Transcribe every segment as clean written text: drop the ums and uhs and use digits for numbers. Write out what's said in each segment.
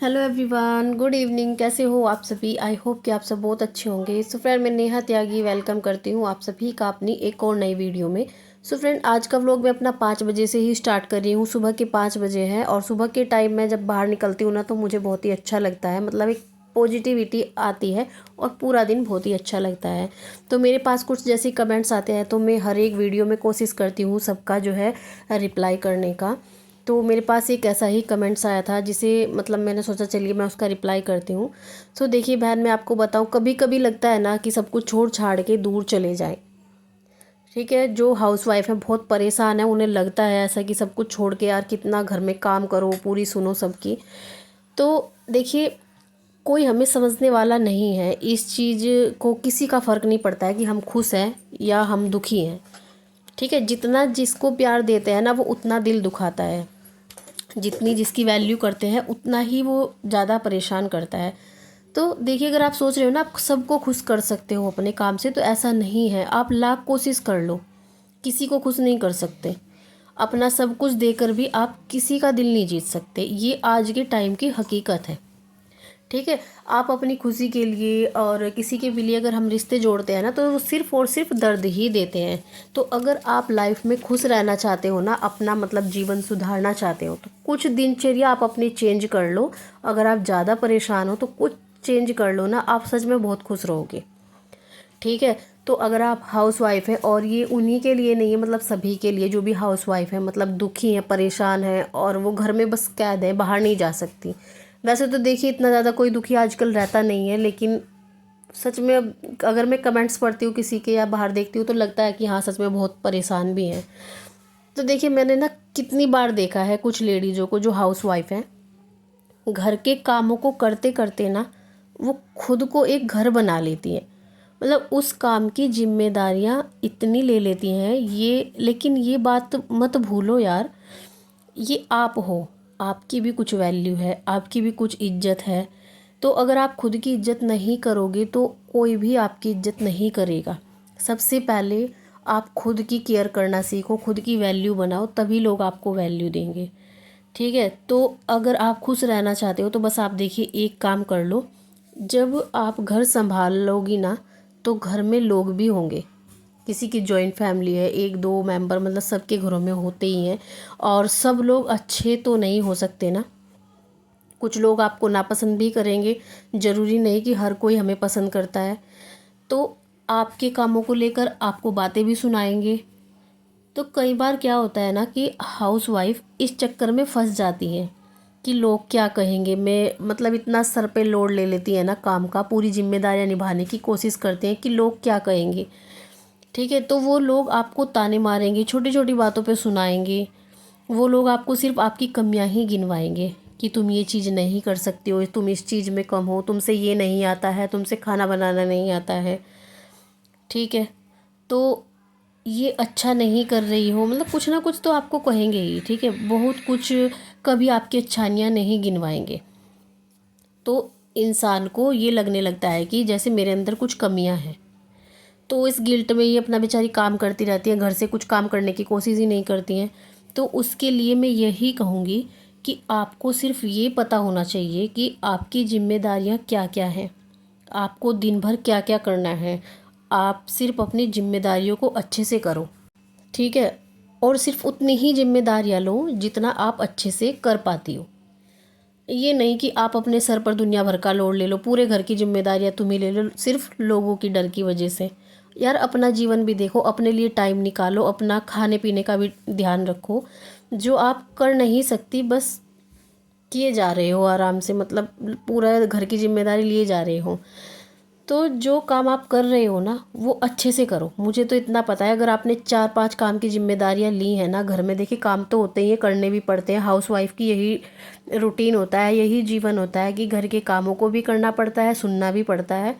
Hello everyone, good evening. कैसे हो आप सभी? आई होप कि आप सब बहुत अच्छे होंगे। सो फ्रेंड, मैं नेहा त्यागी वेलकम करती हूँ आप सभी का अपनी एक और नई वीडियो में। सो फ्रेंड, आज का व्लॉग मैं अपना 5 बजे से ही स्टार्ट कर रही हूँ। सुबह के 5 बजे है और सुबह के टाइम मैं जब बाहर निकलती हूँ ना तो मुझे बहुत ही अच्छा लगता है। मतलब एक पॉजिटिविटी आती है और पूरा दिन बहुत ही अच्छा लगता है। तो मेरे पास कुछ जैसे कमेंट्स आते हैं तो मैं हर एक वीडियो में कोशिश करती हूँ सबका जो है रिप्लाई करने का। तो मेरे पास एक ऐसा ही कमेंट्स आया था जिसे मतलब मैंने सोचा चलिए मैं उसका रिप्लाई करती हूँ। सो देखिए बहन, मैं आपको बताऊँ, कभी कभी लगता है ना कि सब कुछ छोड़ छाड़ के दूर चले जाएं। ठीक है, जो हाउसवाइफ है बहुत परेशान है, उन्हें लगता है ऐसा कि सब कुछ छोड़ के यार कितना घर में काम करो, पूरी सुनो सबकी। तो देखिए, कोई हमें समझने वाला नहीं है इस चीज़ को। किसी का फ़र्क नहीं पड़ता है कि हम खुश हैं या हम दुखी हैं। ठीक है, जितना जिसको प्यार देते हैं ना वो उतना दिल दुखाता है। जितनी जिसकी वैल्यू करते हैं उतना ही वो ज़्यादा परेशान करता है। तो देखिए, अगर आप सोच रहे हो ना आप सबको खुश कर सकते हो अपने काम से, तो ऐसा नहीं है। आप लाख कोशिश कर लो, किसी को खुश नहीं कर सकते। अपना सब कुछ देकर भी आप किसी का दिल नहीं जीत सकते। ये आज के टाइम की हकीकत है। ठीक है, आप अपनी खुशी के लिए और किसी के भी लिए अगर हम रिश्ते जोड़ते हैं ना तो वो सिर्फ और सिर्फ दर्द ही देते हैं। तो अगर आप लाइफ में खुश रहना चाहते हो ना, अपना मतलब जीवन सुधारना चाहते हो, तो कुछ दिनचर्या आप अपनी चेंज कर लो। अगर आप ज़्यादा परेशान हो तो कुछ चेंज कर लो ना, आप सच में बहुत खुश रहोगे। ठीक है, तो अगर आप हाउस वाइफ है, और ये उन्हीं के लिए नहीं है, मतलब सभी के लिए जो भी हाउस वाइफ है, मतलब दुखी है, परेशान है और वो घर में बस कैद है, बाहर नहीं जा सकती। वैसे तो देखिए इतना ज़्यादा कोई दुखी आजकल रहता नहीं है, लेकिन सच में अब अगर मैं कमेंट्स पढ़ती हूँ किसी के या बाहर देखती हूँ तो लगता है कि हाँ सच में बहुत परेशान भी हैं। तो देखिए, मैंने ना कितनी बार देखा है कुछ लेडीज़ों को जो हाउस वाइफ हैं, घर के कामों को करते करते ना वो खुद को एक घर बना लेती हैं। मतलब उस काम की जिम्मेदारियां इतनी ले लेती हैं ये। लेकिन ये बात मत भूलो यार, ये आप हो, आपकी भी कुछ वैल्यू है, आपकी भी कुछ इज्जत है। तो अगर आप खुद की इज्जत नहीं करोगे तो कोई भी आपकी इज्जत नहीं करेगा। सबसे पहले आप खुद की केयर करना सीखो, खुद की वैल्यू बनाओ, तभी लोग आपको वैल्यू देंगे। ठीक है, तो अगर आप खुश रहना चाहते हो तो बस आप देखिए एक काम कर लो। जब आप घर संभाल लोगी ना तो घर में लोग भी होंगे। किसी की जॉइंट फैमिली है, एक दो मेंबर मतलब सबके घरों में होते ही हैं। और सब लोग अच्छे तो नहीं हो सकते ना, कुछ लोग आपको नापसंद भी करेंगे। ज़रूरी नहीं कि हर कोई हमें पसंद करता है। तो आपके कामों को लेकर आपको बातें भी सुनाएंगे। तो कई बार क्या होता है ना कि हाउसवाइफ इस चक्कर में फंस जाती है कि लोग क्या कहेंगे। मैं मतलब इतना सर पे लोड ले लेती है ना काम का, पूरी जिम्मेदारियां निभाने की कोशिश करते हैं कि लोग क्या कहेंगे। ठीक है, तो वो लोग आपको ताने मारेंगे, छोटी छोटी बातों पे सुनाएंगे। वो लोग आपको सिर्फ आपकी कमियां ही गिनवाएंगे कि तुम ये चीज़ नहीं कर सकती हो, तुम इस चीज़ में कम हो, तुमसे ये नहीं आता है, तुमसे खाना बनाना नहीं आता है। ठीक है, तो ये अच्छा नहीं कर रही हो, मतलब कुछ ना कुछ तो आपको कहेंगे ही। ठीक है, बहुत कुछ। कभी आपकी अच्छाइयाँ नहीं गिनवाएंगे। तो इंसान को ये लगने लगता है कि जैसे मेरे अंदर कुछ कमियां हैं। तो इस गिल्ट में ये अपना बेचारी काम करती रहती है, घर से कुछ काम करने की कोशिश ही नहीं करती हैं। तो उसके लिए मैं यही कहूँगी कि आपको सिर्फ ये पता होना चाहिए कि आपकी जिम्मेदारियाँ क्या क्या हैं, आपको दिन भर क्या क्या करना है। आप सिर्फ अपनी जिम्मेदारियों को अच्छे से करो। ठीक है, और सिर्फ उतनी ही जिम्मेदारियां लो जितना आप अच्छे से कर पाती हो। ये नहीं कि आप अपने सर पर दुनिया भर का लोड ले लो, पूरे घर की जिम्मेदारियां तुम ही ले लो सिर्फ लोगों की डर की वजह से। यार अपना जीवन भी देखो, अपने लिए टाइम निकालो, अपना खाने पीने का भी ध्यान रखो। जो आप कर नहीं सकती बस किए जा रहे हो आराम से, मतलब पूरा घर की जिम्मेदारी लिए जा रहे हो। तो जो काम आप कर रहे हो ना वो अच्छे से करो। मुझे तो इतना पता है, अगर आपने 4-5 काम की जिम्मेदारियां ली हैं ना घर में, देखिए काम तो होते ही हैं, करने भी पड़ते हैं। हाउसवाइफ की यही रूटीन होता है, यही जीवन होता है कि घर के कामों को भी करना पड़ता है, सुनना भी पड़ता है।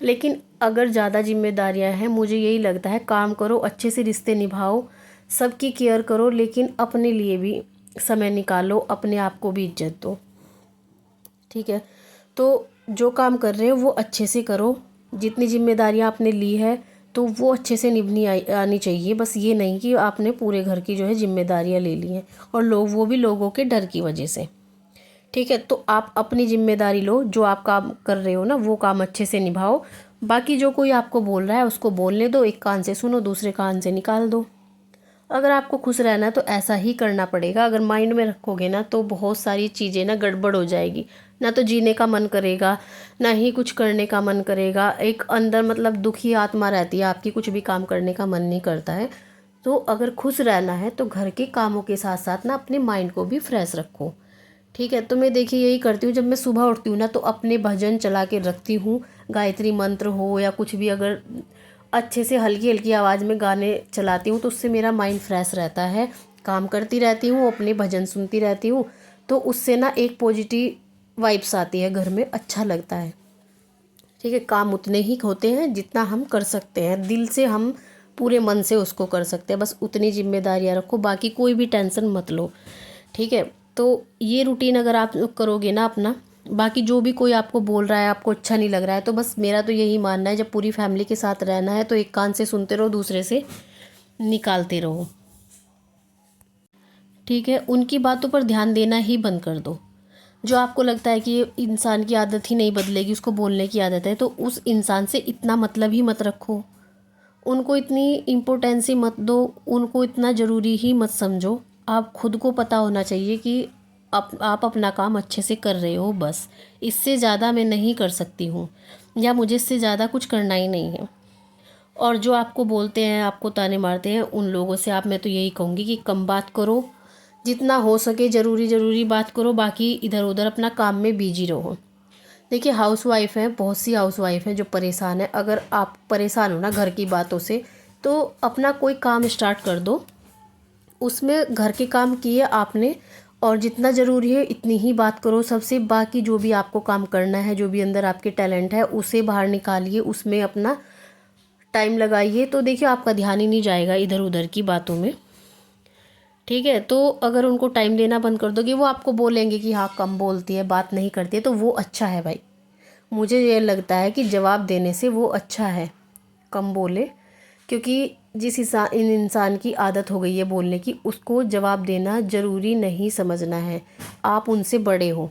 लेकिन अगर ज़्यादा जिम्मेदारियां हैं, मुझे यही लगता है काम करो, अच्छे से रिश्ते निभाओ, सबकी केयर करो, लेकिन अपने लिए भी समय निकालो, अपने आप को भी इज्जत दो। ठीक है, तो जो काम कर रहे हो वो अच्छे से करो। जितनी जिम्मेदारियां आपने ली है तो वो अच्छे से निभनी आनी चाहिए। बस ये नहीं कि आपने पूरे घर की जो है जिम्मेदारियां ले ली हैं, और लोग वो भी लोगों के डर की वजह से। ठीक है, तो आप अपनी जिम्मेदारी लो, जो आप काम कर रहे हो ना वो काम अच्छे से निभाओ। बाकी जो कोई आपको बोल रहा है उसको बोलने दो, एक कान से सुनो दूसरे कान से निकाल दो। अगर आपको खुश रहना है तो ऐसा ही करना पड़ेगा। अगर माइंड में रखोगे ना तो बहुत सारी चीज़ें ना गड़बड़ हो जाएगी, ना तो जीने का मन करेगा, ना ही कुछ करने का मन करेगा। एक अंदर मतलब दुखी आत्मा रहती है आपकी, कुछ भी काम करने का मन नहीं करता है। तो अगर खुश रहना है तो घर के कामों के साथ साथ ना अपने माइंड को भी फ्रेश रखो। ठीक है, तो मैं देखिए यही करती हूँ। जब मैं सुबह उठती हूँ ना तो अपने भजन चला के रखती हूँ, गायत्री मंत्र हो या कुछ भी, अगर अच्छे से हल्की हल्की आवाज़ में गाने चलाती हूँ तो उससे मेरा माइंड फ्रेश रहता है। काम करती रहती हूँ, अपने भजन सुनती रहती हूँ, तो उससे ना एक पॉजिटिव वाइब्स आती है घर में, अच्छा लगता है। ठीक है, काम उतने ही होते हैं जितना हम कर सकते हैं, दिल से हम पूरे मन से उसको कर सकते हैं। बस उतनी जिम्मेदारियाँ रखो, बाकी कोई भी टेंशन मत लो। ठीक है, तो ये रूटीन अगर आप करोगे ना अपना, बाकी जो भी कोई आपको बोल रहा है आपको अच्छा नहीं लग रहा है, तो बस मेरा तो यही मानना है, जब पूरी फैमिली के साथ रहना है तो एक कान से सुनते रहो, दूसरे से निकालते रहो। ठीक है, उनकी बातों पर ध्यान देना ही बंद कर दो। जो आपको लगता है कि ये इंसान की आदत ही नहीं बदलेगी, उसको बोलने की आदत है, तो उस इंसान से इतना मतलब ही मत रखो, उनको इतनी इम्पोर्टेंस ही मत दो, उनको इतना ज़रूरी ही मत समझो। आप खुद को पता होना चाहिए कि आप अपना काम अच्छे से कर रहे हो, बस इससे ज़्यादा मैं नहीं कर सकती हूँ, या मुझे इससे ज़्यादा कुछ करना ही नहीं है। और जो आपको बोलते हैं, आपको ताने मारते हैं, उन लोगों से आप, मैं तो यही कहूँगी कि कम बात करो, जितना हो सके ज़रूरी ज़रूरी बात करो, बाकी इधर उधर अपना काम में बिजी रहो। देखिए हाउसवाइफ हैं, बहुत सी हाउसवाइफ हैं जो परेशान है। अगर आप परेशान हो ना घर की बातों से, तो अपना कोई काम स्टार्ट कर दो, उसमें घर के काम किए आपने, और जितना ज़रूरी है इतनी ही बात करो सबसे। बाकी जो भी आपको काम करना है, जो भी अंदर आपके टैलेंट है उसे बाहर निकालिए, उसमें अपना टाइम लगाइए, तो देखिए आपका ध्यान ही नहीं जाएगा इधर उधर की बातों में। ठीक है, तो अगर उनको टाइम देना बंद कर दोगे, वो आपको बोलेंगे कि हाँ कम बोलती है, बात नहीं करती है, तो वो अच्छा है भाई। मुझे ये लगता है कि जवाब देने से वो अच्छा है कम बोले, क्योंकि जिस इंसान की आदत हो गई है बोलने की, उसको जवाब देना ज़रूरी नहीं समझना है। आप उनसे बड़े हो।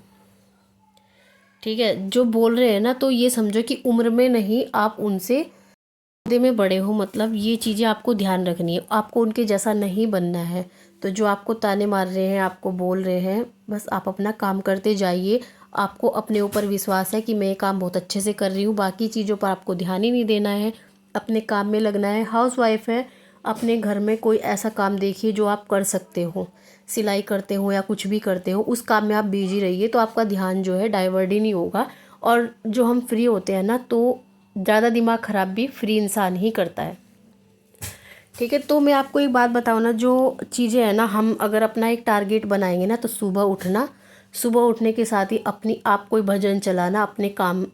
ठीक है, जो बोल रहे हैं ना, तो ये समझो कि उम्र में नहीं, आप उनसे ओहदे में बड़े हो, मतलब ये चीज़ें आपको ध्यान रखनी है। आपको उनके जैसा नहीं बनना है। तो जो आपको ताने मार रहे हैं, आपको बोल रहे हैं, बस आप अपना काम करते जाइए। आपको अपने ऊपर विश्वास है कि मैं ये काम बहुत अच्छे से कर रही हूँ, बाकी चीज़ों पर आपको ध्यान ही नहीं देना है, अपने काम में लगना है। हाउसवाइफ है, अपने घर में कोई ऐसा काम देखिए जो आप कर सकते हो, सिलाई करते हो या कुछ भी करते हो, उस काम में आप बिजी रहिए, तो आपका ध्यान जो है डाइवर्ट ही नहीं होगा। और जो हम फ्री होते हैं ना, तो ज़्यादा दिमाग ख़राब भी फ्री इंसान ही करता है। ठीक है, तो मैं आपको एक बात बताऊँ ना, जो चीज़ें हैं ना, हम अगर अपना एक टारगेट बनाएंगे ना, तो सुबह उठना, सुबह उठने के साथ ही अपनी आप कोई भजन चलाना, अपने काम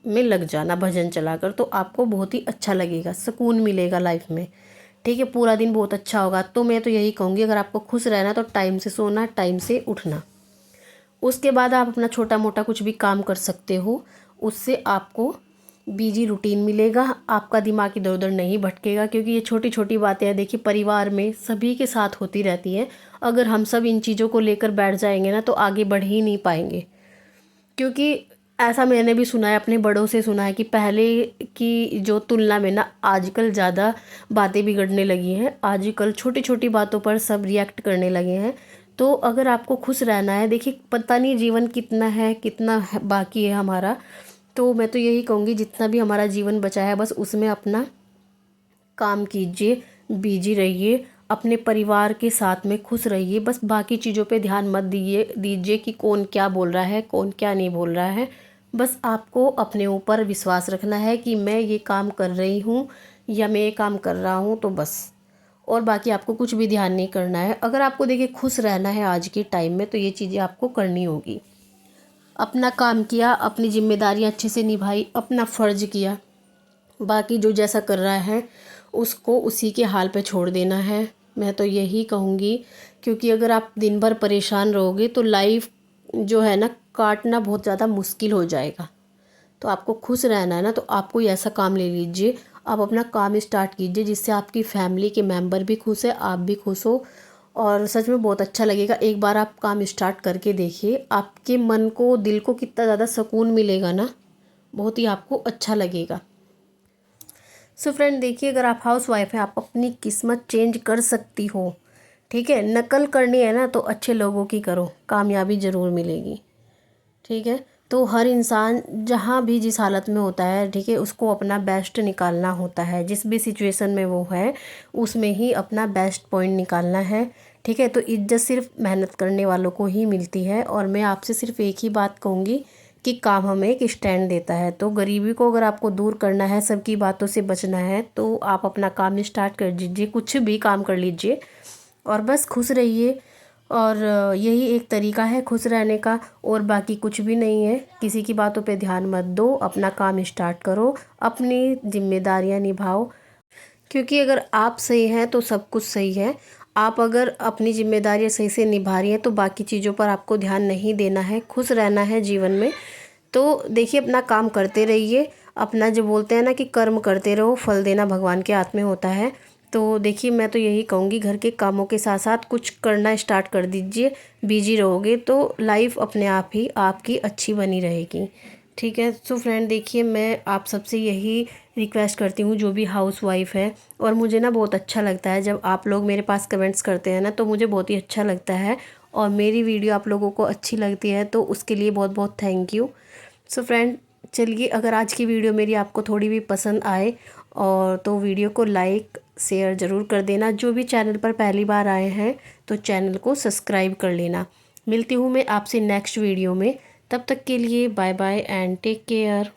में लग जाना भजन चलाकर, तो आपको बहुत ही अच्छा लगेगा, सुकून मिलेगा लाइफ में। ठीक है, पूरा दिन बहुत अच्छा होगा। तो मैं तो यही कहूँगी, अगर आपको खुश रहना तो टाइम से सोना, टाइम से उठना। उसके बाद आप अपना छोटा मोटा कुछ भी काम कर सकते हो, उससे आपको बिजी रूटीन मिलेगा, आपका दिमाग इधर उधर नहीं भटकेगा, क्योंकि ये छोटी छोटी बातें हैं, देखिए परिवार में सभी के साथ होती रहती हैं। अगर हम सब इन चीज़ों को लेकर बैठ जाएंगे ना, तो आगे बढ़ ही नहीं पाएंगे। क्योंकि ऐसा मैंने भी सुना है, अपने बड़ों से सुना है कि पहले की जो तुलना में ना आजकल ज़्यादा बातें बिगड़ने लगी हैं, आजकल छोटी छोटी बातों पर सब रिएक्ट करने लगे हैं। तो अगर आपको खुश रहना है, देखिए पता नहीं जीवन कितना है, कितना बाकी है हमारा, तो मैं तो यही कहूँगी जितना भी हमारा जीवन बचा है बस उसमें अपना काम कीजिए, बिजी रहिए, अपने परिवार के साथ में खुश रहिए, बस बाकी चीज़ों पे ध्यान मत दीजिए कि कौन क्या बोल रहा है, कौन क्या नहीं बोल रहा है। बस आपको अपने ऊपर विश्वास रखना है कि मैं ये काम कर रही हूँ या मैं ये काम कर रहा हूँ, तो बस। और बाकी आपको कुछ भी ध्यान नहीं करना है। अगर आपको देखिए खुश रहना है आज के टाइम में, तो ये चीज़ें आपको करनी होगी। अपना काम किया, अपनी जिम्मेदारियां अच्छे से निभाई, अपना फ़र्ज किया, बाकी जो जैसा कर रहा है उसको उसी के हाल पे छोड़ देना है, मैं तो यही कहूँगी। क्योंकि अगर आप दिन भर परेशान रहोगे तो लाइफ जो है ना, काटना बहुत ज़्यादा मुश्किल हो जाएगा। तो आपको खुश रहना है ना, तो आप कोई ऐसा काम ले लीजिए, आप अपना काम स्टार्ट कीजिए जिससे आपकी फैमिली के मेंबर भी खुश है, आप भी खुश हो, और सच में बहुत अच्छा लगेगा। एक बार आप काम स्टार्ट करके देखिए, आपके मन को, दिल को कितना ज़्यादा सुकून मिलेगा ना, बहुत ही आपको अच्छा लगेगा। सो फ्रेंड देखिए, अगर आप हाउस वाइफ हैं, आप अपनी किस्मत चेंज कर सकती हो। ठीक है, नकल करनी है ना तो अच्छे लोगों की करो, कामयाबी ज़रूर मिलेगी। ठीक है, तो हर इंसान जहाँ भी जिस हालत में होता है, ठीक है, उसको अपना बेस्ट निकालना होता है। जिस भी सिचुएशन में वो है उसमें ही अपना बेस्ट पॉइंट निकालना है। ठीक है, तो इज्जत सिर्फ मेहनत करने वालों को ही मिलती है। और मैं आपसे सिर्फ एक ही बात कहूँगी कि काम हमें एक स्टैंड देता है। तो गरीबी को अगर आपको दूर करना है, सबकी बातों से बचना है, तो आप अपना काम स्टार्ट कर दीजिए, कुछ भी काम कर लीजिए और बस खुश रहिए। और यही एक तरीका है खुश रहने का, और बाकी कुछ भी नहीं है। किसी की बातों पे ध्यान मत दो, अपना काम स्टार्ट करो, अपनी जिम्मेदारियां निभाओ। क्योंकि अगर आप सही हैं तो सब कुछ सही है। आप अगर अपनी जिम्मेदारियां सही से निभा रही हैं तो बाकी चीज़ों पर आपको ध्यान नहीं देना है, खुश रहना है जीवन में। तो देखिए, अपना काम करते रहिए, अपना जो बोलते हैं ना कि कर्म करते रहो, फल देना भगवान के हाथ में होता है। तो देखिए, मैं तो यही कहूँगी, घर के कामों के साथ साथ कुछ करना स्टार्ट कर दीजिए। बिजी रहोगे तो लाइफ अपने आप ही आपकी अच्छी बनी रहेगी। ठीक है, सो फ्रेंड देखिए, मैं आप सबसे यही रिक्वेस्ट करती हूँ, जो भी हाउस वाइफ है। और मुझे ना बहुत अच्छा लगता है जब आप लोग मेरे पास कमेंट्स करते हैं ना, तो मुझे बहुत ही अच्छा लगता है। और मेरी वीडियो आप लोगों को अच्छी लगती है तो उसके लिए बहुत बहुत थैंक यू। सो फ्रेंड चलिए, अगर आज की वीडियो मेरी आपको थोड़ी भी पसंद आए और तो वीडियो को लाइक शेयर ज़रूर कर देना। जो भी चैनल पर पहली बार आए हैं तो चैनल को सब्सक्राइब कर लेना। मिलती हूँ मैं आपसे नेक्स्ट वीडियो में, तब तक के लिए bye bye and take care.